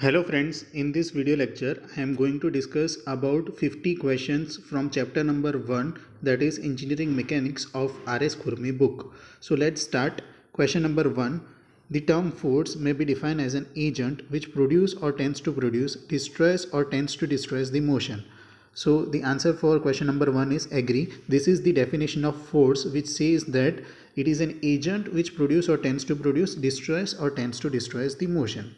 Hello friends, in this video lecture I am going to discuss about 50 questions from chapter number 1, that is Engineering Mechanics of R.S. Khurmi book. So let's start. Question number 1. The term force may be defined as an agent which produces or tends to produce, destroys or tends to destroy the motion. So the answer for question number 1 is agree. This is the definition of force, which says that it is an agent which produces or tends to produce, destroys or tends to destroy the motion.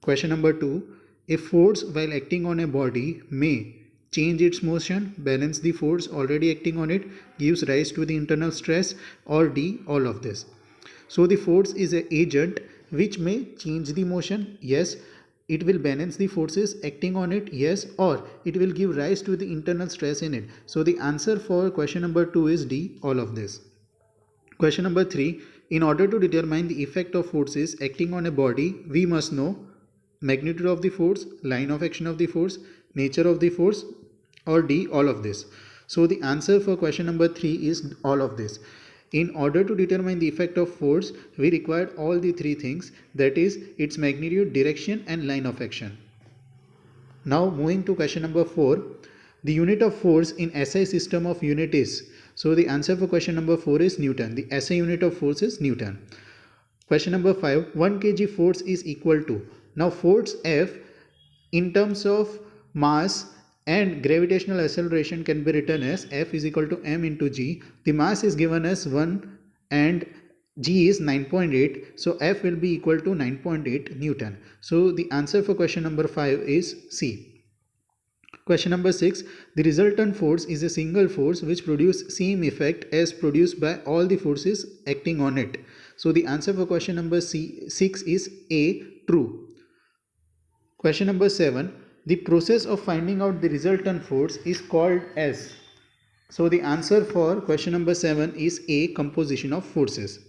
Question number 2. A force while acting on a body may change its motion, balance the force already acting on it, gives rise to the internal stress, or D, all of this. So the force is an agent which may change the motion, yes. It will balance the forces acting on it, yes, or it will give rise to the internal stress in it. So the answer for question number 2 is D, all of this. Question number 3. In order to determine the effect of forces acting on a body, we must know magnitude of the force, line of action of the force, nature of the force, or D, all of this. So the answer for question number 3 is all of this. In order to determine the effect of force, we required all the three things, that is its magnitude, direction and line of action. Now moving to question number 4. The unit of force in SI system of unit is. So the answer for question number 4 is Newton. The SI unit of force is Newton. Question number 5. 1 kg force is equal to. Now force F in terms of mass and gravitational acceleration can be written as F is equal to m into g. The mass is given as 1 and g is 9.8. So F will be equal to 9.8 Newton. So the answer for question number 5 is C. Question number 6. The resultant force is a single force which produces same effect as produced by all the forces acting on it. So the answer for question number 6 is A, true. Question number 7. The process of finding out the resultant force is called as. So the answer for question number 7 is A, composition of forces.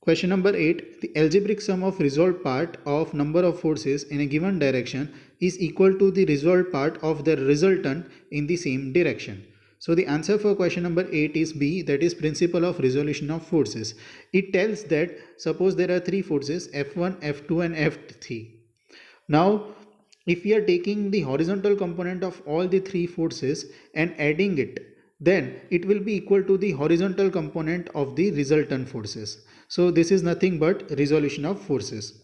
Question number 8. The algebraic sum of resolved part of number of forces in a given direction is equal to the resolved part of the resultant in the same direction. So the answer for question number 8 is B, that is principle of resolution of forces. It tells that suppose there are three forces F1, F2 and F3. Now if we are taking the horizontal component of all the three forces and adding it, then it will be equal to the horizontal component of the resultant forces. So this is nothing but resolution of forces.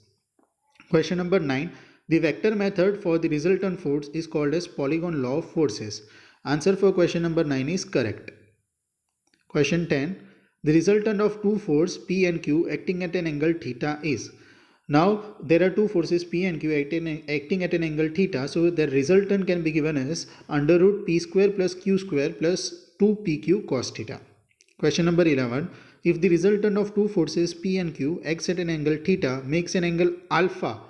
Question number 9. The vector method for the resultant force is called as polygon law of forces. Answer for question number 9 is correct. Question 10. The resultant of two forces P and Q acting at an angle theta is. Now there are two forces P and Q acting at an angle theta, so the resultant can be given as under root P square plus Q square plus 2PQ cos theta. Question number 11. If the resultant of two forces P and Q acts at an angle theta makes an angle alpha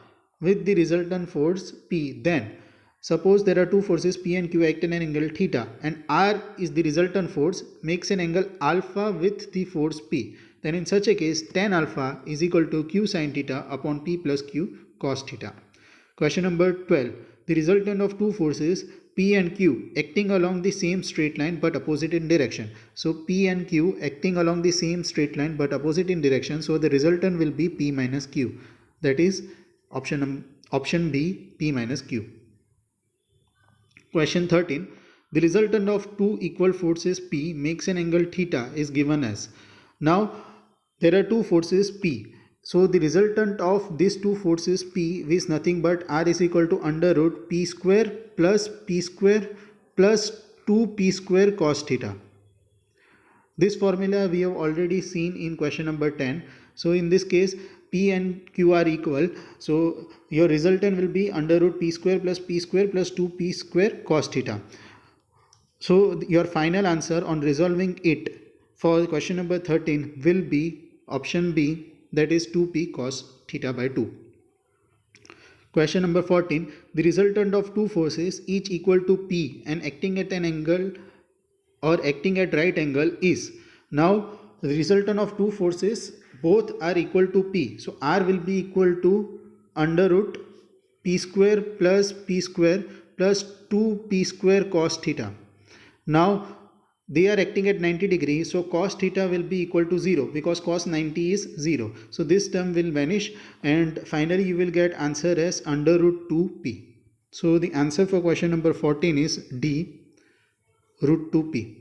with the resultant force P, then suppose there are two forces P and Q act at an angle theta and R is the resultant force makes an angle alpha with the force P. Then in such a case tan alpha is equal to Q sin theta upon P plus Q cos theta. Question number 12. The resultant of two forces P and Q acting along the same straight line but opposite in direction. So P and Q acting along the same straight line but opposite in direction. So the resultant will be P minus Q. That is option B, P minus Q. Question 13. The resultant of two equal forces P makes an angle theta is given as. Now there are two forces P. So the resultant of these two forces P is nothing but R is equal to under root P square plus 2P square cos theta. This formula we have already seen in question number 10. So in this case P and Q are equal. So your resultant will be under root P square plus 2P square cos theta. So your final answer on resolving it for question number 13 will be option B, that is 2P cos theta by 2. Question number 14. The resultant of two forces each equal to P and acting at an angle or acting at right angle is. Now the resultant of two forces both are equal to P. So R will be equal to under root P square plus 2P square cos theta. Now they are acting at 90 degrees, so cos theta will be equal to 0 because cos 90 is 0. So this term will vanish and finally you will get answer as under root 2p. So the answer for question number 14 is D, root 2p.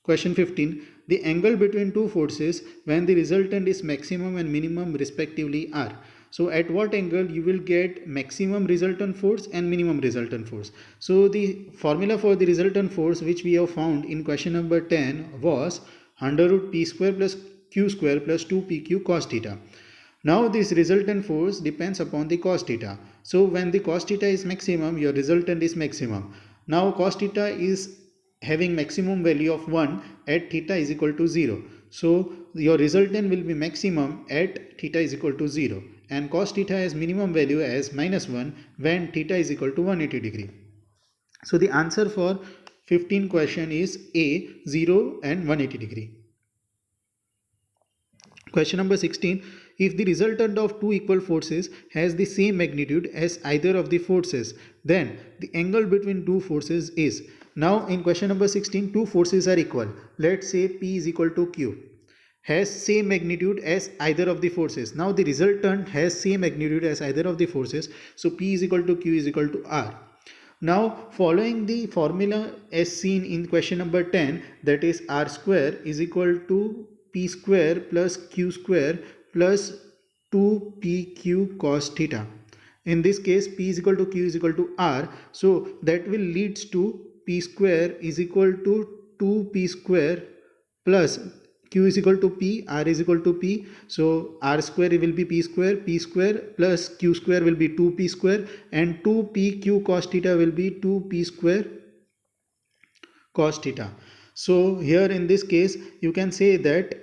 Question 15. The angle between two forces when the resultant is maximum and minimum respectively are. So at what angle you will get maximum resultant force and minimum resultant force. So the formula for the resultant force which we have found in question number 10 was under root p square plus q square plus 2pq cos theta. Now this resultant force depends upon the cos theta. So when the cos theta is maximum, your resultant is maximum. Now cos theta is having maximum value of 1 at theta is equal to 0. So your resultant will be maximum at theta is equal to 0 and cos theta has minimum value as minus 1 when theta is equal to 180 degree. So the answer for 15 question is A, 0 and 180 degree. Question number 16. If the resultant of two equal forces has the same magnitude as either of the forces, then the angle between two forces is. Now in question number 16, two forces are equal. Let's say P is equal to Q. Has same magnitude as either of the forces. Now the resultant has same magnitude as either of the forces. So P is equal to Q is equal to R. Now following the formula as seen in question number 10, that is R square is equal to P square plus Q square plus 2pq cos theta. In this case P is equal to Q is equal to R. So that will leads to P square is equal to 2p square plus Q is equal to P, R is equal to P. So R square will be P square plus Q square will be 2p square and 2pq cos theta will be 2p square cos theta. So here in this case you can say that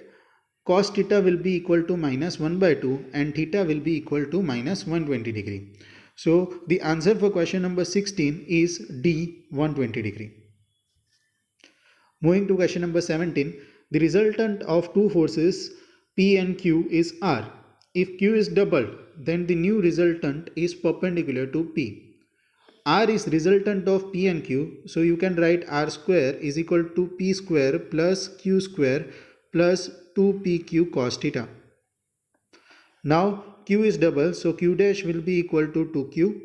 cos theta will be equal to minus 1 by 2 and theta will be equal to minus 120 degree. So the answer for question number 16 is D, 120 degree. Moving to question number 17, the resultant of two forces P and Q is R. If Q is doubled, then the new resultant is perpendicular to P. R is resultant of P and Q, so you can write R square is equal to P square plus Q square plus 2pq cos theta. Now Q is double, so Q dash will be equal to 2Q.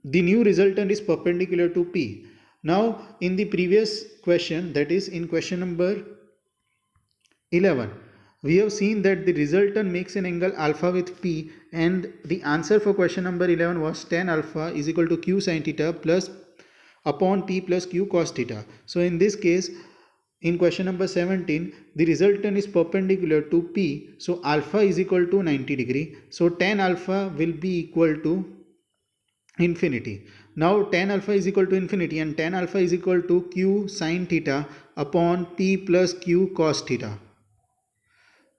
The new resultant is perpendicular to P. Now in the previous question, that is in question number 11, we have seen that the resultant makes an angle alpha with P and the answer for question number 11 was tan alpha is equal to Q sin theta plus upon P plus Q cos theta. So in this case, in question number 17, the resultant is perpendicular to P, so alpha is equal to 90 degree. So tan alpha will be equal to infinity. Now tan alpha is equal to infinity and tan alpha is equal to Q sin theta upon P plus Q cos theta.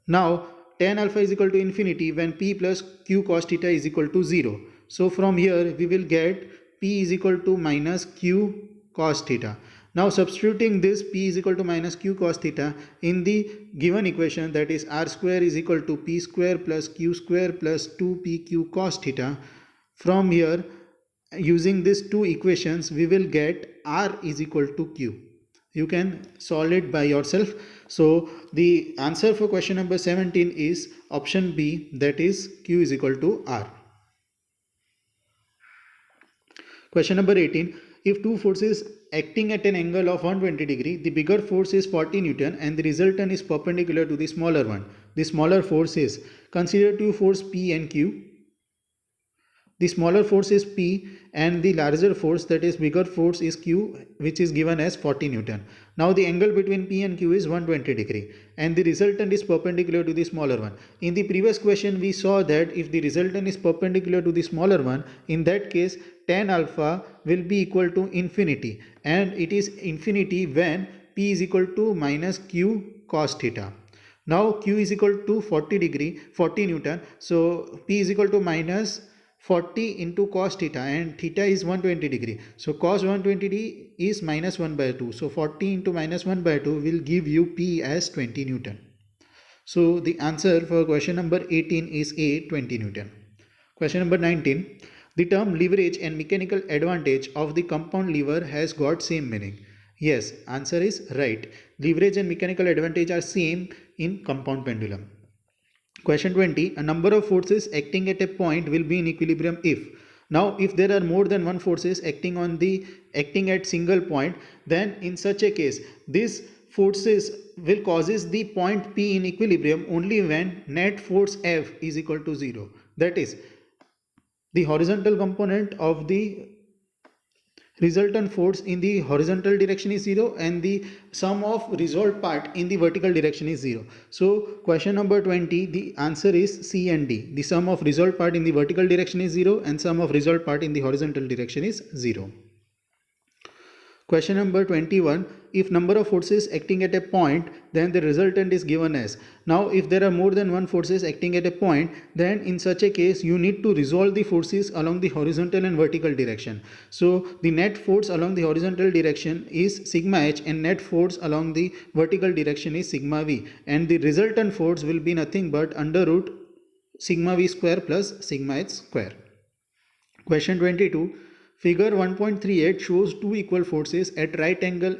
Now tan alpha is equal to infinity when P plus Q cos theta is equal to 0. So from here we will get P is equal to minus Q cos theta. Now substituting this P is equal to minus Q cos theta in the given equation, that is R square is equal to P square plus Q square plus 2pq cos theta. From here using these two equations we will get R is equal to Q. You can solve it by yourself. So the answer for question number 17 is option B, that is Q is equal to R. Question number 18. If two forces acting at an angle of 120 degree, the bigger force is 40 Newton and the resultant is perpendicular to the smaller one. The smaller force is, consider two force P and Q. The smaller force is P and the larger force, that is bigger force, is Q, which is given as 40 Newton. Now the angle between P and Q is 120 degree and the resultant is perpendicular to the smaller one. In the previous question we saw that if the resultant is perpendicular to the smaller one, in that case tan alpha will be equal to infinity and it is infinity when P is equal to minus Q cos theta. Now Q is equal to 40 Newton, so P is equal to minus 40 into cos theta and theta is 120 degree. So cos 120 degree is minus 1 by 2. So 40 into minus 1 by 2 will give you P as 20 Newton. So the answer for question number 18 is A, 20 Newton. Question number 19. The term leverage and mechanical advantage of the compound lever has got same meaning. Yes, answer is right. Leverage and mechanical advantage are same in compound pendulum. Question 20. A number of forces acting at a point will be in equilibrium if. Now, if there are more than one forces acting at single point, then in such a case, these forces will causes the point P in equilibrium only when net force F is equal to 0. That is, the horizontal component of the resultant force in the horizontal direction is 0 and the sum of resolved part in the vertical direction is 0. So question number 20, the answer is C and D. The sum of resolved part in the vertical direction is 0 and sum of resolved part in the horizontal direction is 0. Question number 21. If number of forces acting at a point, then the resultant is given as. Now, if there are more than one forces acting at a point, then in such a case, you need to resolve the forces along the horizontal and vertical direction. So, the net force along the horizontal direction is sigma h and net force along the vertical direction is sigma v. And the resultant force will be nothing but under root sigma v square plus sigma h square. Question 22. Figure 1.38 shows two equal forces at right angle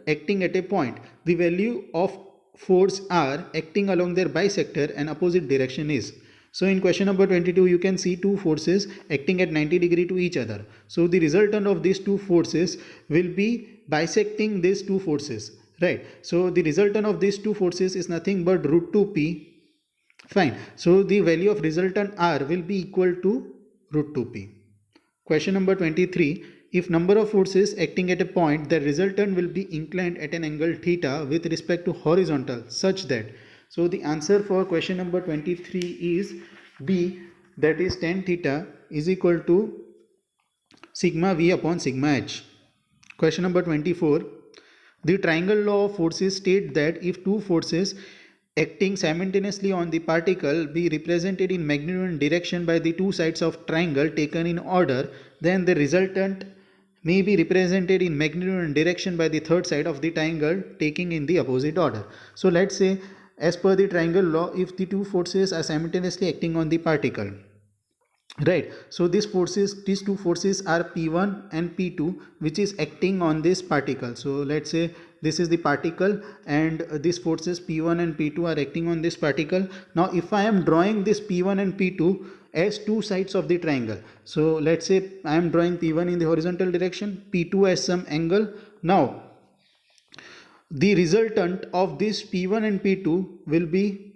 acting at a point. The value of force R acting along their bisector and opposite direction is. So in question number 22, you can see two forces acting at 90 degree to each other. So the resultant of these two forces will be bisecting these two forces, right? So the resultant of these two forces is nothing but root 2p. Fine. So the value of resultant R will be equal to root 2p. Question number 23. If number of forces acting at a point, the resultant will be inclined at an angle theta with respect to horizontal such that. So the answer for question number 23 is B, that is tan theta is equal to sigma V upon sigma h. Question number 24. The triangle law of forces state that if two forces acting simultaneously on the particle be represented in magnitude and direction by the two sides of triangle taken in order, then the resultant may be represented in magnitude and direction by the third side of the triangle taking in the opposite order. So let's say, as per the triangle law, if the two forces are simultaneously acting on the particle, right, so these two forces are P1 and P2 which is acting on this particle. So let's say this is the particle and these forces P1 and P2 are acting on this particle. Now if I am drawing this P1 and P2 as two sides of the triangle, so let's say I am drawing P1 in the horizontal direction, P2 as some angle. Now the resultant of this P1 and P2 will be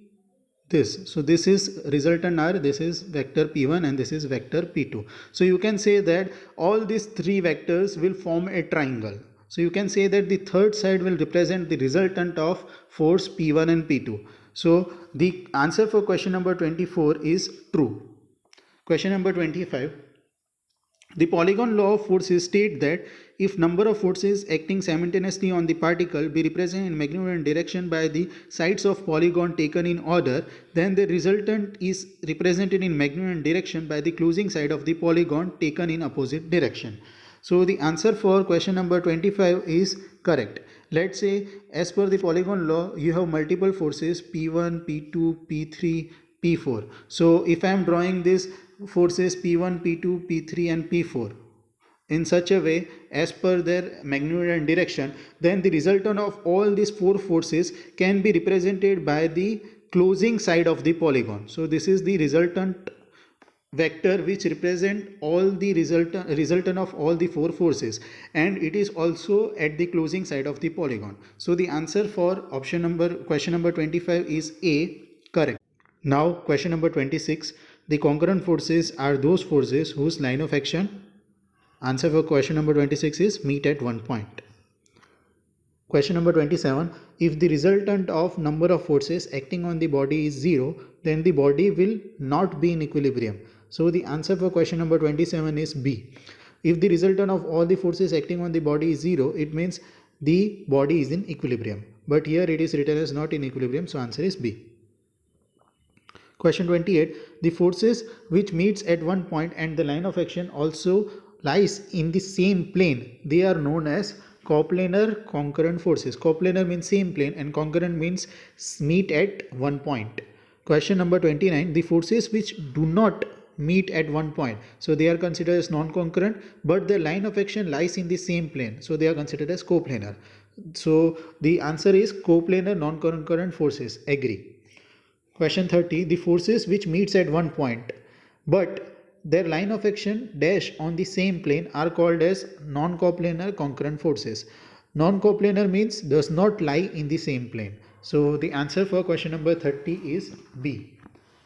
this. So this is resultant R, this is vector P1 and this is vector P2. So you can say that all these three vectors will form a triangle. So you can say that the third side will represent the resultant of force P1 and P2. So the answer for question number 24 is true. Question number 25. The polygon law of forces state that if number of forces acting simultaneously on the particle be represented in magnitude and direction by the sides of polygon taken in order, then the resultant is represented in magnitude and direction by the closing side of the polygon taken in opposite direction. So the answer for question number 25 is correct. Let's say, as per the polygon law, you have multiple forces P1, P2, P3, P4. So if I am drawing this forces P1, P2, P3 and P4 in such a way as per their magnitude and direction, then the resultant of all these four forces can be represented by the closing side of the polygon. So this is the resultant vector which represent all the resultant of all the four forces, and it is also at the closing side of the polygon. So the answer for question number 25 is A, correct. Now question number 26. The concurrent forces are those forces whose line of action. Answer for question number 26 is meet at one point. Question number 27. If the resultant of number of forces acting on the body is 0, then the body will not be in equilibrium. So the answer for question number 27 is B. If the resultant of all the forces acting on the body is 0, it means the body is in equilibrium. But here it is written as not in equilibrium, so answer is B. Question 28. The forces which meets at one point and the line of action also lies in the same plane, they are known as coplanar concurrent forces. Coplanar means same plane and concurrent means meet at one point. Question number 29. The forces which do not meet at one point, so they are considered as non-concurrent, but their line of action lies in the same plane, so they are considered as coplanar. So the answer is coplanar non-concurrent forces. Agree. Question 30. The forces which meets at one point but their line of action dash on the same plane are called as non-coplanar concurrent forces. Non-coplanar means does not lie in the same plane. So the answer for question number 30 is B.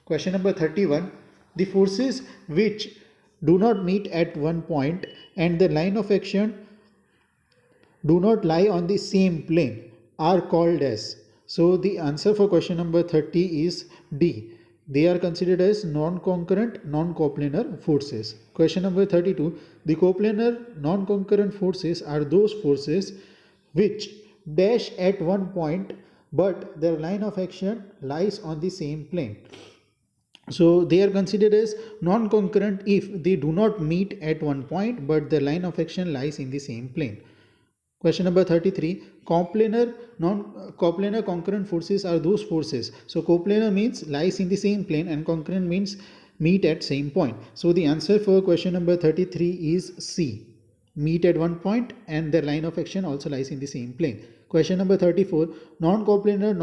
Question number 31. The forces which do not meet at one point and the line of action do not lie on the same plane are called as. So the answer for question number 30 is D. They are considered as non-concurrent, non-coplanar forces. Question number 32. The coplanar non-concurrent forces are those forces which dash at one point but their line of action lies on the same plane. So they are considered as non-concurrent if they do not meet at one point but their line of action lies in the same plane. Question number 33. Coplanar non-coplanar concurrent forces are those forces. So coplanar means lies in the same plane and concurrent means meet at same point. So the answer for question number 33 is C. Meet at one point and their line of action also lies in the same plane. Question number 34. Non-coplanar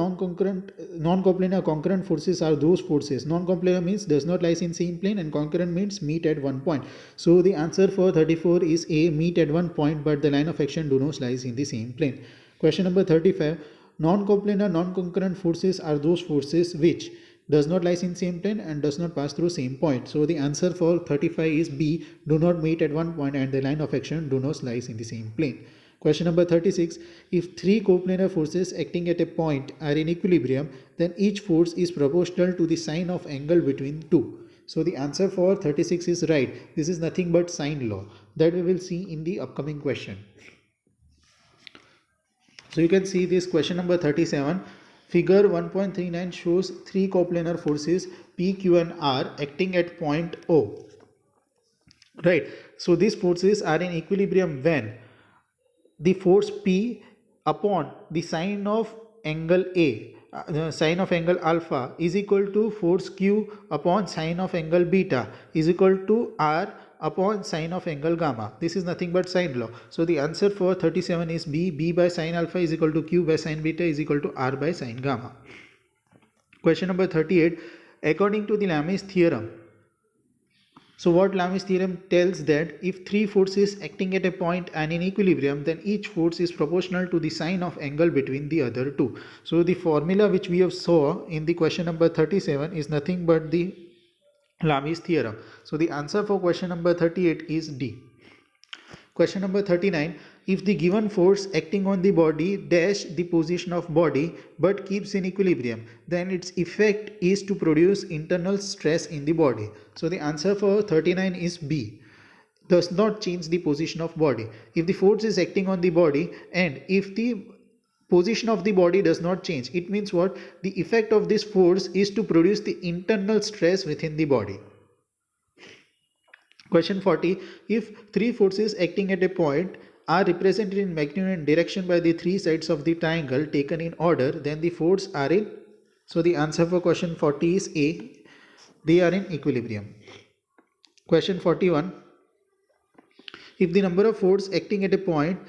concurrent forces are those forces. Non-coplanar means does not lie in same plane and concurrent means meet at one point. So the answer for 34 is A. Meet at one point but the line of action do not lies in the same plane. Question number 35. Non-coplanar non-concurrent forces are those forces which does not lie in same plane and does not pass through same point. So the answer for 35 is B. Do not meet at one point and the line of action do not lies in the same plane. Question number 36. If three coplanar forces acting at a point are in equilibrium, then each force is proportional to the sine of angle between two. So the answer for 36 is right. This is nothing but sine law that we will see in the upcoming question. So you can see this question number 37. Figure 1.39 shows three coplanar forces P, Q and R acting at point O. Right. So these forces are in equilibrium when the force P upon the sine of angle A, sine of angle alpha is equal to force Q upon sine of angle beta is equal to R upon sine of angle gamma. This is nothing but sine law. So the answer for 37 is B. B by sine alpha is equal to Q by sine beta is equal to R by sine gamma. Question number 38. According to the Lami's theorem, so what Lami's theorem tells that if three forces acting at a point and in equilibrium, then each force is proportional to the sine of angle between the other two. So the formula which we have saw in the question number 37 is nothing but the Lami's theorem. So the answer for question number 38 is D. Question number 39. If the given force acting on the body dash the position of body but keeps in equilibrium, then its effect is to produce internal stress in the body. So the answer for 39 is B. Does not change the position of body. If the force is acting on the body and if the position of the body does not change, it means what? The effect of this force is to produce the internal stress within the body. Question 40. If three forces acting at a point are represented in magnitude and direction by the three sides of the triangle taken in order, then the forces are in. So the answer for question 40 is A. They are in equilibrium. Question 41. If the number of forces acting at a point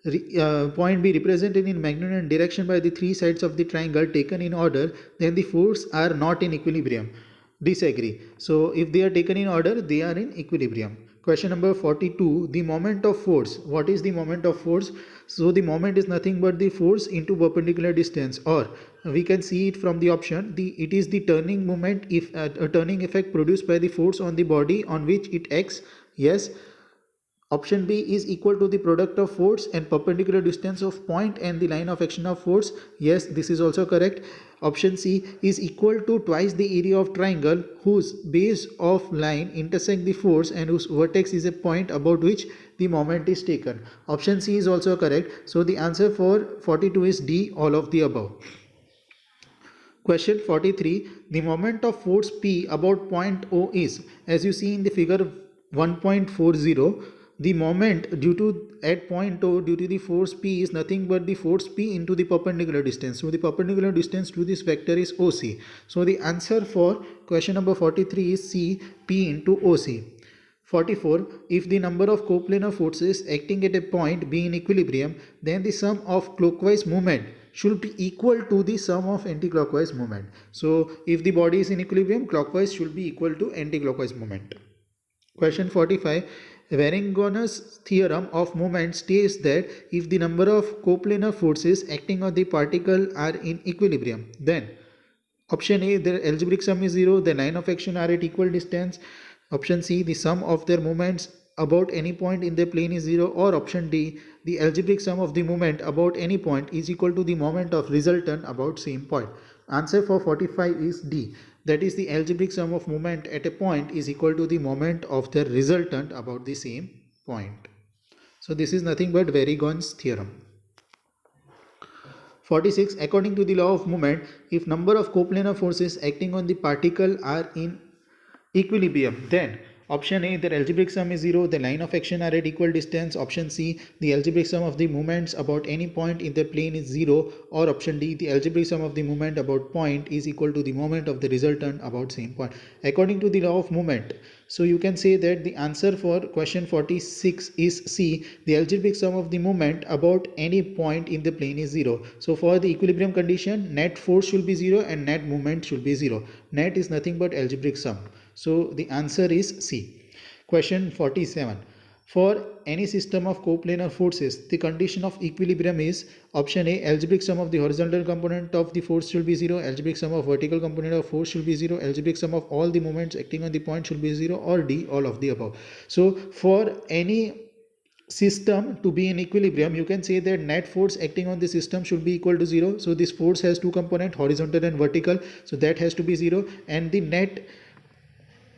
be represented in magnitude and direction by the three sides of the triangle taken in order, then the forces are not in equilibrium. Disagree. So if they are taken in order, they are in equilibrium. Question number 42. The moment of force. What is the moment of force? So the moment is nothing but the force into perpendicular distance, or we can see it from the option. It is the turning moment if a turning effect produced by the force on the body on which it acts. Yes. Option B is equal to the product of force and perpendicular distance of point and the line of action of force. Yes, this is also correct. Option C is equal to twice the area of triangle whose base of line intersect the force and whose vertex is a point about which the moment is taken. Option C is also correct. So the answer for 42 is D, all of the above. Question 43. The moment of force P about point O is, as you see in the figure 1.40, the moment due to at point O due to the force P is nothing but the force P into the perpendicular distance. So the perpendicular distance to this vector is OC. So the answer for question number 43 is C, P into OC. 44. If the number of coplanar forces acting at a point be in equilibrium, then the sum of clockwise movement should be equal to the sum of anticlockwise movement. So if the body is in equilibrium, clockwise should be equal to anticlockwise movement. Question 45. Varangian's theorem of moment states that if the number of coplanar forces acting on the particle are in equilibrium, then option A, their algebraic sum is 0, the line of action are at equal distance. Option C, the sum of their moments about any point in the plane is 0, or option D, the algebraic sum of the moment about any point is equal to the moment of resultant about same point. Answer for 45 is D, that is the algebraic sum of moment at a point is equal to the moment of the resultant about the same point. So this is nothing but Varangian's theorem. 46. According to the law of movement, if number of coplanar forces acting on the particle are in equilibrium, then option A, their algebraic sum is 0, the line of action are at equal distance. Option C, the algebraic sum of the moments about any point in the plane is 0, or option D, the algebraic sum of the moment about point is equal to the moment of the resultant about same point. According to the law of movement, so you can say that the answer for question 46 is C, the algebraic sum of the moment about any point in the plane is 0. So for the equilibrium condition, net force should be 0 and net moment should be 0. Net is nothing but algebraic sum. So the answer is C. Question 47. For any system of coplanar forces, the condition of equilibrium is option A, algebraic sum of the horizontal component of the force should be 0, algebraic sum of vertical component of force should be 0, algebraic sum of all the moments acting on the point should be 0, or D, all of the above. So for any system to be in equilibrium, you can say that net force acting on the system should be equal to 0. So this force has two components, horizontal and vertical, so that has to be 0, and the net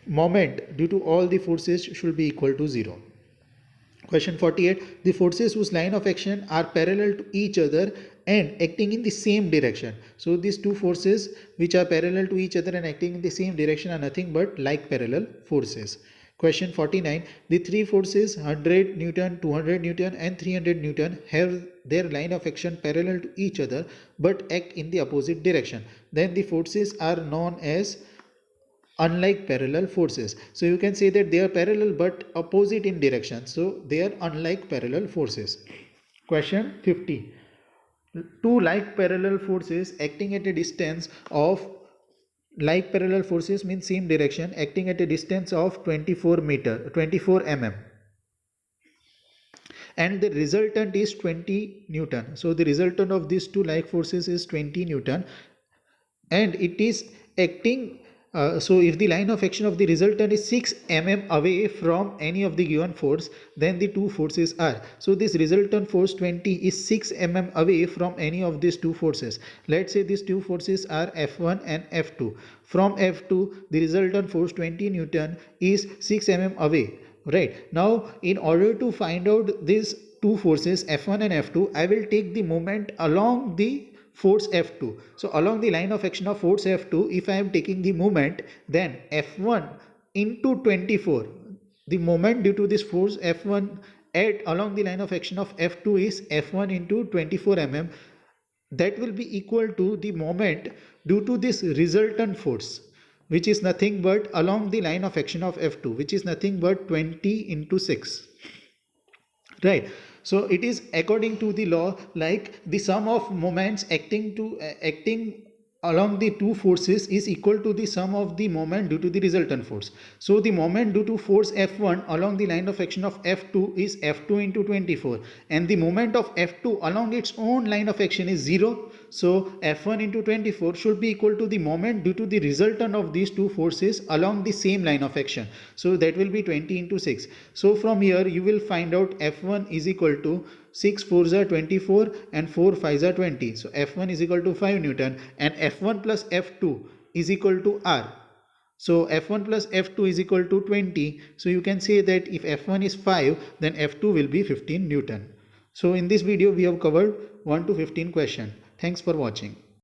moment due to all the forces should be equal to 0. Question 48. The forces whose line of action are parallel to each other and acting in the same direction. So these two forces which are parallel to each other and acting in the same direction are nothing but like parallel forces. Question 49. The three forces 100 Newton, 200 Newton and 300 Newton have their line of action parallel to each other but act in the opposite direction. Then the forces are known as unlike parallel forces. So you can say that they are parallel but opposite in direction. So they are unlike parallel forces. Question 50. Two like parallel forces acting at a distance of like parallel forces means same direction acting at a distance of 24 mm, and the resultant is 20 Newton. So the resultant of these two like forces is 20 Newton, and it is acting so if the line of action of the resultant is 6 mm away from any of the given force, then the two forces are, so this resultant force 20 is 6 mm away from any of these two forces. Let's say these two forces are F1 and F2. From F2 the resultant force 20 Newton is 6 mm away. Right, now in order to find out these two forces F1 and F2, I will take the moment along the force F2. So along the line of action of force F2, if I am taking the moment, then F1 into 24, the moment due to this force F1 at along the line of action of F2 is F1 into 24 mm. That will be equal to the moment due to this resultant force, which is nothing but along the line of action of F2, which is nothing but 20 into 6. Right, so it is according to the law like the sum of moments acting along the two forces is equal to the sum of the moment due to the resultant force. So the moment due to force F1 along the line of action of F2 is F2 into 24, and the moment of F2 along its own line of action is 0. So F1 into 24 should be equal to the moment due to the resultant of these two forces along the same line of action. So that will be 20 into 6. So from here you will find out F1 is equal to 6 4s are 24 and 4 5s are 20. So F1 is equal to 5 Newton, and F1 plus F2 is equal to R. So F1 plus F2 is equal to 20. So you can say that if F1 is 5, then F2 will be 15 Newton. So in this video we have covered 1 to 15 question. Thanks for watching.